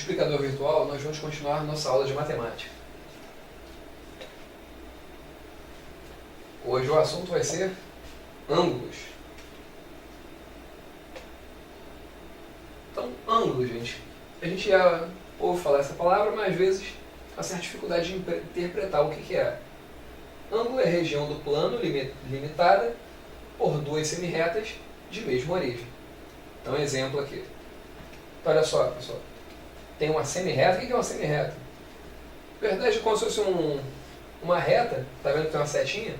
multiplicador virtual, nós vamos continuar nossa aula de matemática. Hoje o assunto vai ser ângulos. Então, ângulo, gente. A gente já ouve falar essa palavra, mas às vezes há certa dificuldade de interpretar o que é. Ângulo é a região do plano limitada por duas semirretas de mesma origem. Então, exemplo aqui. Então, olha só, pessoal. Tem uma semirreta. O que é uma semirreta? Na verdade, é como se fosse uma reta. Está vendo que tem uma setinha?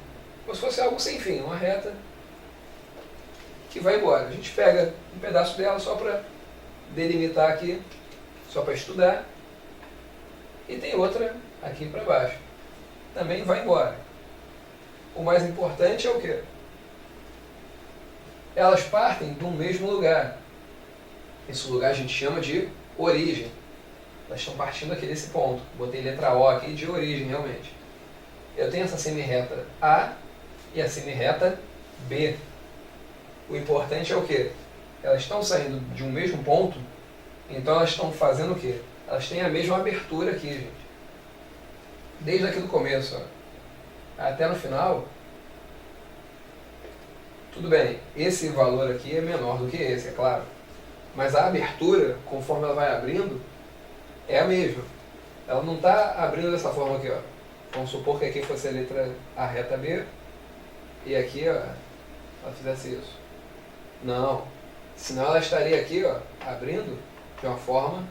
Como se fosse algo sem fim. Uma reta que vai embora. A gente pega um pedaço dela só para delimitar aqui, só para estudar. E tem outra aqui para baixo. Também vai embora. O mais importante é o quê? Elas partem do mesmo lugar. Esse lugar a gente chama de origem. Elas estão partindo aqui desse ponto. Botei letra O aqui de origem, realmente. Eu tenho essa semirreta A e a semirreta B. O importante é o quê? Elas estão saindo de um mesmo ponto, então elas estão fazendo o quê? Elas têm a mesma abertura aqui, gente. Desde aqui do começo, ó, até no final. Tudo bem, esse valor aqui é menor do que esse, é claro. Mas a abertura, conforme ela vai abrindo, é a mesma. Ela não está abrindo dessa forma aqui, ó. Vamos supor que aqui fosse a reta B e aqui, ó, ela fizesse isso. Não. Senão ela estaria aqui, ó, abrindo de uma forma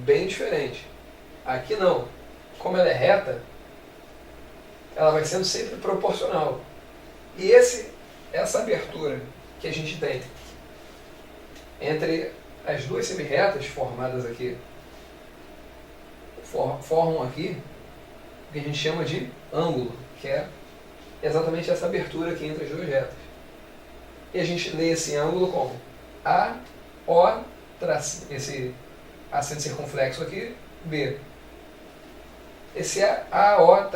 bem diferente. Aqui não. Como ela é reta, ela vai sendo sempre proporcional. E essa abertura que a gente tem entre as duas semirretas formadas aqui, formam aqui o que a gente chama de ângulo, que é exatamente essa abertura aqui entre as duas retas. E a gente lê esse ângulo como AO, esse acento circunflexo aqui, B. Esse AO,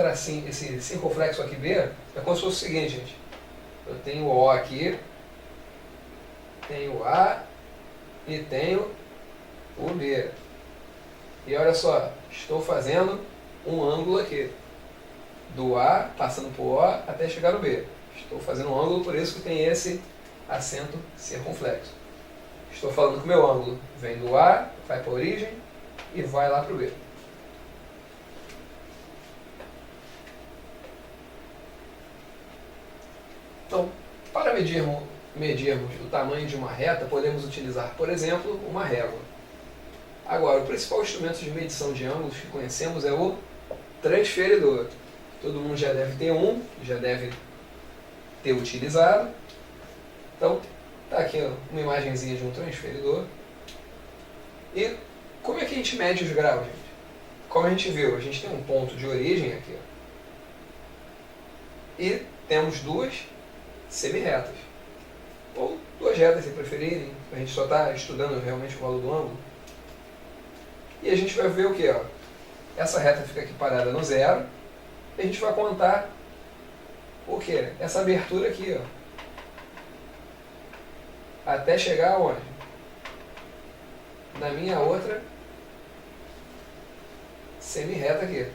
esse circunflexo aqui, B, é como se fosse o seguinte, gente. Eu tenho o O aqui, tenho o A e tenho o B. E olha só, estou fazendo um ângulo aqui. Do A, passando por O, até chegar no B. Estou fazendo um ângulo, por isso que tem esse acento circunflexo. Estou falando que o meu ângulo vem do A, vai para a origem e vai lá para o B. Então, para medirmos o tamanho de uma reta, podemos utilizar, por exemplo, uma régua. Agora, o principal instrumento de medição de ângulos que conhecemos é o transferidor. Todo mundo já deve ter um, já deve ter utilizado. Então, está aqui uma imagenzinha de um transferidor. E como é que a gente mede os graus, gente? Como a gente viu, a gente tem um ponto de origem aqui. Ó. E temos duas semirretas. Ou duas retas, se preferirem. A gente só está estudando realmente o valor do ângulo. E a gente vai ver o que? Ó. Essa reta fica aqui parada no zero. E a gente vai contar o que? Essa abertura aqui, ó. Até chegar aonde? Na minha outra semirreta aqui.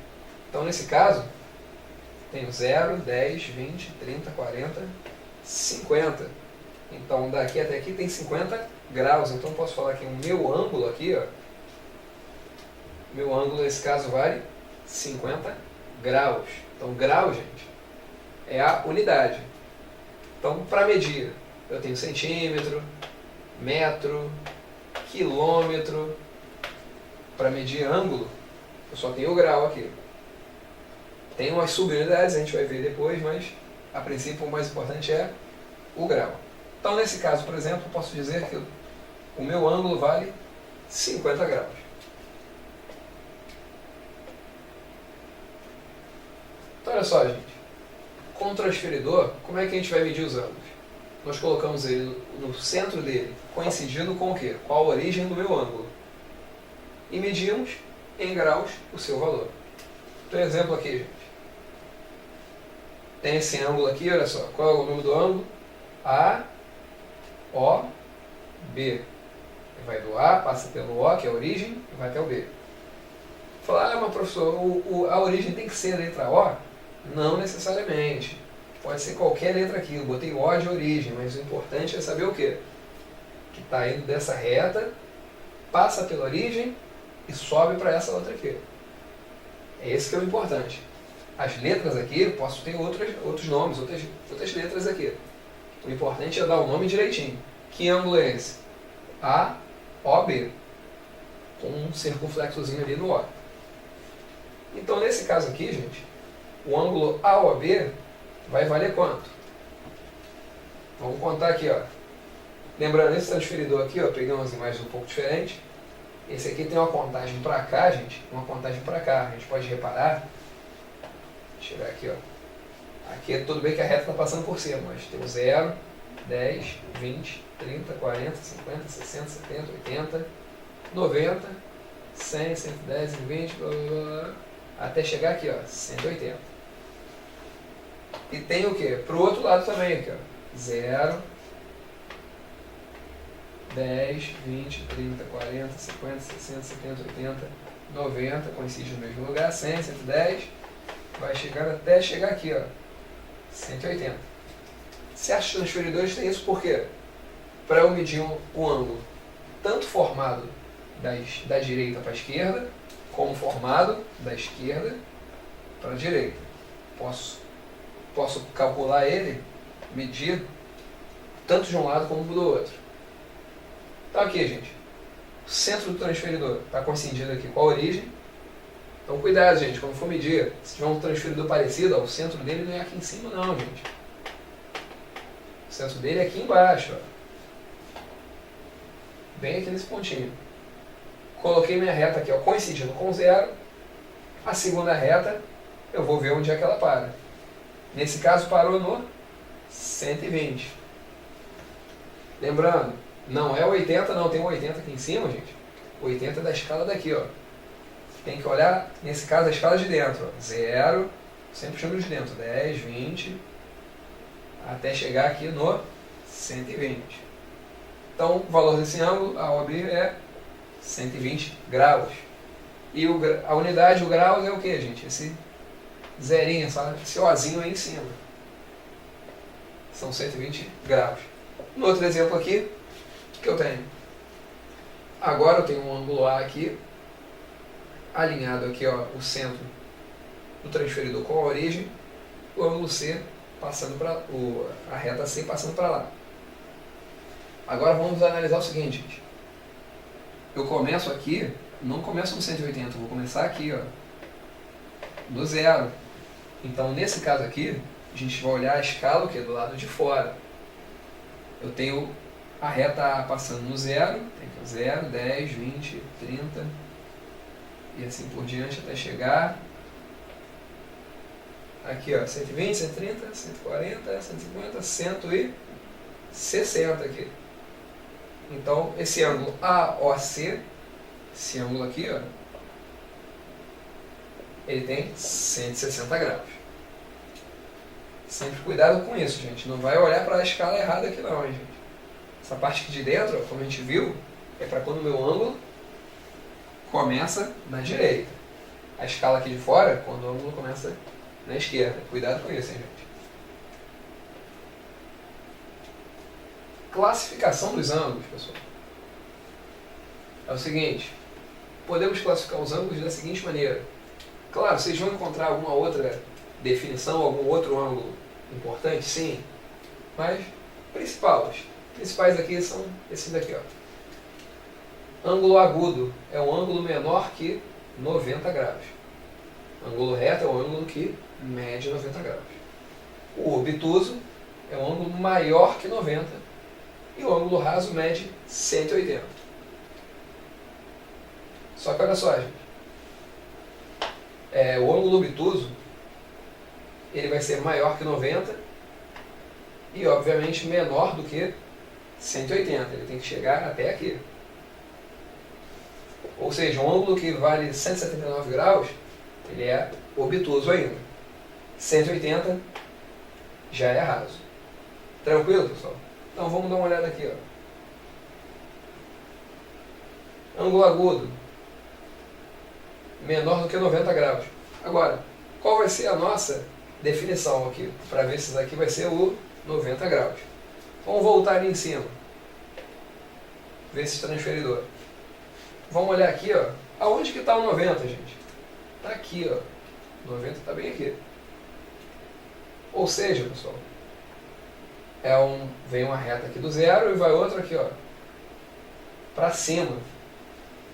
Então, nesse caso, tenho 0, 10, 20, 30, 40, 50. Então, daqui até aqui tem 50 graus. Então, eu posso falar que o meu ângulo aqui, ó, meu ângulo nesse caso vale 50 graus. Então, grau, gente, é a unidade. Então, para medir, eu tenho centímetro, metro, quilômetro. Para medir ângulo, eu só tenho o grau aqui. Tem umas subunidades, a gente vai ver depois, mas a princípio o mais importante é o grau. Então, nesse caso, por exemplo, eu posso dizer que o meu ângulo vale 50 graus. Então, olha só, gente. Com o transferidor, como é que a gente vai medir os ângulos? Nós colocamos ele no centro dele, coincidindo com o quê? Com a origem do meu ângulo. E medimos em graus o seu valor. Então, exemplo aqui, gente. Tem esse ângulo aqui, olha só. Qual é o nome do ângulo? A, O, B. Vai do A, passa pelo O, que é a origem, e vai até o B. Falar, mas professor, a origem tem que ser a letra O? Não necessariamente. Pode ser qualquer letra aqui. Eu botei O de origem, mas o importante é saber o quê? Que está indo dessa reta, passa pela origem e sobe para essa outra aqui. É esse que é o importante. As letras aqui, eu posso ter outros nomes, outras letras aqui. O importante é dar o nome direitinho. Que ângulo é esse? A, O, B. Com um circunflexozinho ali no O. Então, nesse caso aqui, gente, o ângulo AOB vai valer quanto? Vamos contar aqui, ó. Lembrando, esse transferidor aqui, ó, peguei umas imagens um pouco diferentes. Esse aqui tem uma contagem para cá, gente, uma contagem para cá. A gente pode reparar. Deixa eu tirar aqui, ó. Aqui, tudo bem que a reta está passando por cima, mas tem o 0, 10, 20, 30, 40, 50, 60, 70, 80, 90, 100, 110, 120, blá, blá, blá, até chegar aqui, ó, 180. E tem o que? Para o outro lado também, aqui, ó, 0, 10, 20, 30, 40, 50, 60, 70, 80, 90, coincide no mesmo lugar, 100, 110, vai chegar até chegar aqui, ó, 180. Certos transferidores têm isso por quê? Para eu medir o ângulo, tanto formado da direita para a esquerda, como formado da esquerda para a direita. Posso calcular ele, medir, tanto de um lado como do outro. Então aqui, gente, o centro do transferidor está coincidindo aqui com a origem. Então cuidado, gente, quando for medir, se tiver um transferidor parecido, ó, o centro dele não é aqui em cima não, gente. O centro dele é aqui embaixo, ó. Bem aqui nesse pontinho. Coloquei minha reta aqui, ó, coincidindo com 0. A segunda reta, eu vou ver onde é que ela para. Nesse caso, parou no 120. Lembrando, não é 80, não. Tem um 80 aqui em cima, gente. O 80 é da escala daqui, ó. Tem que olhar, nesse caso, a escala de dentro. 0, sempre chamo de dentro. 10, 20, até chegar aqui no 120. Então, o valor desse ângulo, a OB, é 120 graus. E a unidade, o grau, é o que, gente? Esse zerinho, sabe? Esse Ozinho aí em cima. São 120 graus. No outro exemplo aqui, o que eu tenho? Agora eu tenho um ângulo A aqui, alinhado aqui, ó, o centro do transferidor com a origem, o ângulo C passando para a reta C passando para lá. Agora vamos analisar o seguinte, gente. Eu começo aqui, não começo no 180, eu vou começar aqui, ó, do 0. Então, nesse caso aqui, a gente vai olhar a escala, que é do lado de fora. Eu tenho a reta A passando no 0, tem que 0, 10, 20, 30, e assim por diante até chegar aqui, ó, 120, 130, 140, 150, 160 aqui. Então, esse ângulo AOC, esse ângulo aqui, ó, ele tem 160 graus. Sempre cuidado com isso, gente. Não vai olhar para a escala errada aqui não, hein, gente. Essa parte aqui de dentro, ó, como a gente viu, é para quando o meu ângulo começa na direita. A escala aqui de fora, quando o ângulo começa na esquerda. Cuidado com isso, hein, gente. Classificação dos ângulos, pessoal. É o seguinte, podemos classificar os ângulos da seguinte maneira. Claro, vocês vão encontrar alguma outra definição, algum outro ângulo importante, sim. Mas, principais aqui são esses daqui, ó. Ângulo agudo é um ângulo menor que 90 graus. Ângulo reto é um ângulo que mede 90 graus. O obtuso é um ângulo maior que 90. E o ângulo raso mede 180. Só que olha só, gente. O ângulo obtuso, ele vai ser maior que 90 e, obviamente, menor do que 180. Ele tem que chegar até aqui. Ou seja, um ângulo que vale 179 graus, ele é obtuso ainda. 180 já é raso. Tranquilo, pessoal? Então vamos dar uma olhada aqui, ó. ângulo agudo, menor do que 90 graus. Agora, qual vai ser a nossa definição aqui? Para ver se isso aqui vai ser o 90 graus. Vamos voltar ali em cima. Ver esse transferidor. Vamos olhar aqui, ó. Aonde que está o 90, gente? Está aqui, ó. O 90 está bem aqui. Ou seja, pessoal, vem uma reta aqui do zero e vai outra aqui, ó, para cima.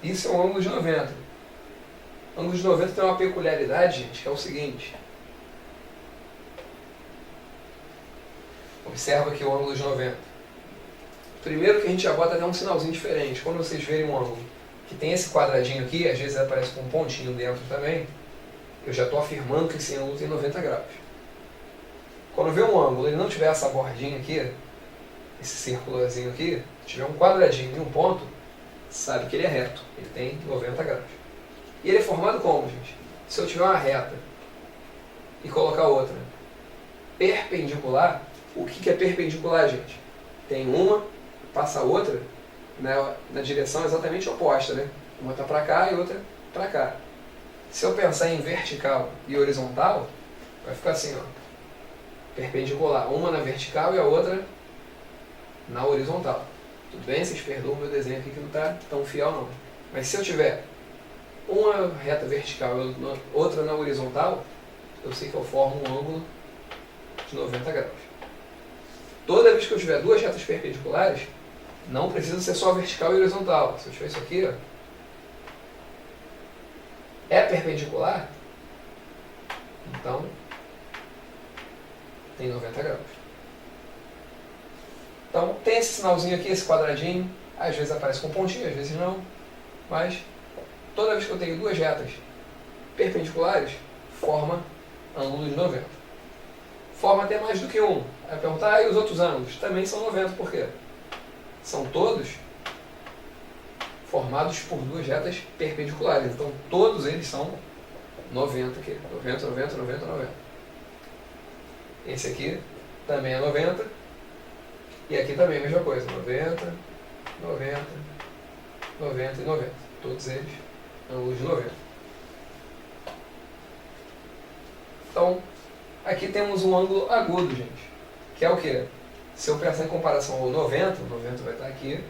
Isso é um ângulo de 90. O ângulo de 90 tem uma peculiaridade, gente, que é o seguinte. Observa aqui o ângulo de 90. Primeiro que a gente já bota até um sinalzinho diferente. Quando vocês verem um ângulo que tem esse quadradinho aqui, às vezes aparece com um pontinho dentro também, eu já estou afirmando que esse ângulo tem 90 graus. Quando vê um ângulo e não tiver essa bordinha aqui, esse círculozinho aqui, tiver um quadradinho e um ponto, sabe que ele é reto, ele tem 90 graus. E ele é formado como, gente? Se eu tiver uma reta e colocar outra perpendicular, o que é perpendicular, gente? Tem uma, passa a outra na direção exatamente oposta, né? Uma está para cá e outra para cá. Se eu pensar em vertical e horizontal, vai ficar assim, ó, perpendicular, uma na vertical e a outra na horizontal. Tudo bem? Vocês perdoam o meu desenho aqui que não está tão fiel não. Mas se eu tiver uma reta vertical e outra na horizontal, eu sei que eu formo um ângulo de 90 graus. Toda vez que eu tiver duas retas perpendiculares, não precisa ser só vertical e horizontal. Se eu tiver isso aqui, ó, é perpendicular, então tem 90 graus. Então tem esse sinalzinho aqui, esse quadradinho, às vezes aparece com pontinho, às vezes não, mas toda vez que eu tenho duas retas perpendiculares, forma ângulo de 90. Forma até mais do que um. Vai perguntar, e os outros ângulos? Também são 90, por quê? São todos formados por duas retas perpendiculares. Então todos eles são 90 aqui. 90, 90, 90, 90. Esse aqui também é 90. E aqui também a mesma coisa. 90, 90, 90 e 90. Todos eles ângulos de 90. Então, aqui temos um ângulo agudo, gente. Que é o quê? Se eu pensar em comparação ao 90, o 90 vai estar aqui.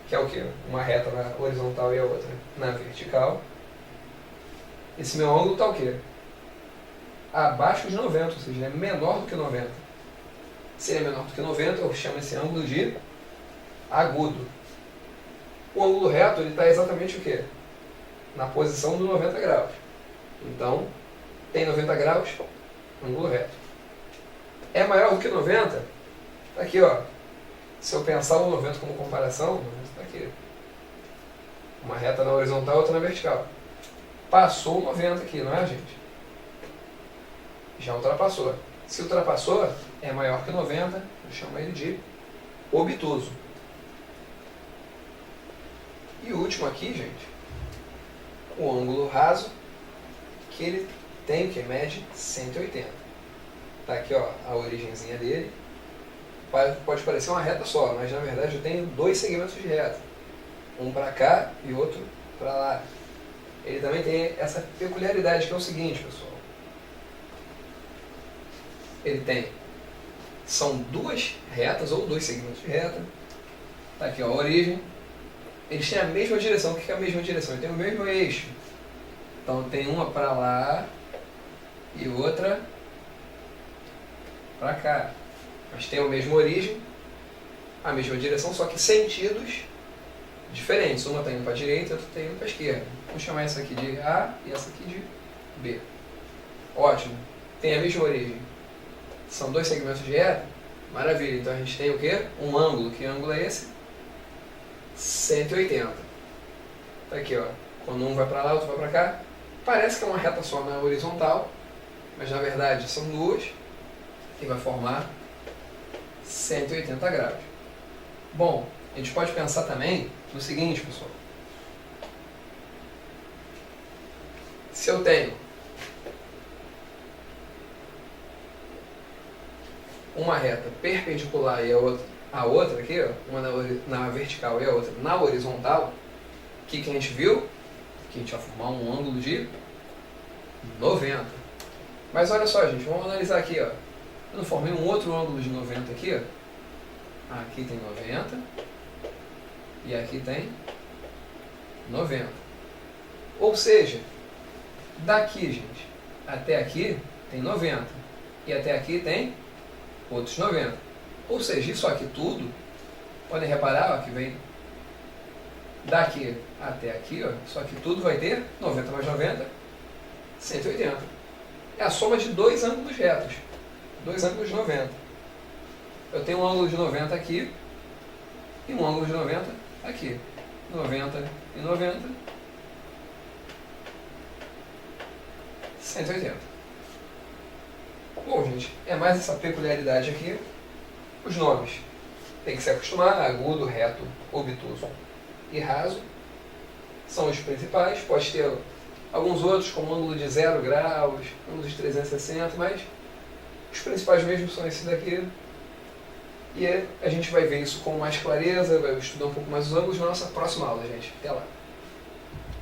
Que é o quê? Uma reta na horizontal e a outra na vertical. Esse meu ângulo está o quê? Abaixo de 90, ou seja, ele é menor do que 90. Se ele é menor do que 90, eu chamo esse ângulo de agudo. O ângulo reto está exatamente o quê? Na posição do 90 graus. Então, tem 90 graus, ângulo reto. É maior do que 90? Está aqui, ó. Se eu pensar o 90 como comparação, o 90 está aqui. Uma reta na horizontal, outra na vertical. Passou o 90 aqui, não é, gente? Já ultrapassou. Se ultrapassou, é maior que 90, eu chamo ele de obtuso. E o último aqui, gente, o ângulo raso, que ele tem, que mede 180. Tá aqui, ó, a origenzinha dele. Pode parecer uma reta só, mas na verdade eu tenho dois segmentos de reta. Um para cá e outro para lá. Ele também tem essa peculiaridade que é o seguinte, pessoal. Ele tem, são duas retas ou dois segmentos de reta. Tá aqui, ó, a origem. Eles têm a mesma direção. O que é a mesma direção? Ele tem o mesmo eixo. Então tem uma para lá e outra para cá. Mas tem a mesma origem, a mesma direção, só que sentidos diferentes. Uma está indo para a direita e outra está indo para a esquerda. Vamos chamar essa aqui de A e essa aqui de B. Ótimo. Tem a mesma origem. São dois segmentos de reta? Maravilha. Então a gente tem o quê? Um ângulo. Que ângulo é esse? 180. Tá aqui, ó. Quando um vai para lá, outro vai para cá. Parece que é uma reta só na horizontal, mas na verdade são duas e vai formar 180 graus. Bom, a gente pode pensar também no seguinte, pessoal. Se eu tenho uma reta perpendicular e a outra a outra aqui, ó, uma na vertical e a outra na horizontal, o que a gente viu? Que a gente vai formar um ângulo de 90. Mas olha só, gente, vamos analisar aqui, ó. Eu não formei um outro ângulo de 90 aqui, ó. Aqui tem 90 e aqui tem 90. Ou seja, daqui, gente, até aqui tem 90 e até aqui tem outros 90. Ou seja, isso aqui tudo, podem reparar, ó, que vem daqui até aqui, ó, isso aqui tudo vai ter 90 mais 90, 180. É a soma de dois ângulos retos, dois ângulos de 90. Eu tenho um ângulo de 90 aqui e um ângulo de 90 aqui. 90 e 90, 180. Bom, gente, é mais essa peculiaridade aqui. Os nomes tem que se acostumar: agudo, reto, obtuso e raso são os principais. Pode ter alguns outros, como ângulo de 0 graus, ângulo de 360, mas os principais mesmo são esses daqui. E a gente vai ver isso com mais clareza, vai estudar um pouco mais os ângulos na nossa próxima aula, gente. Até lá!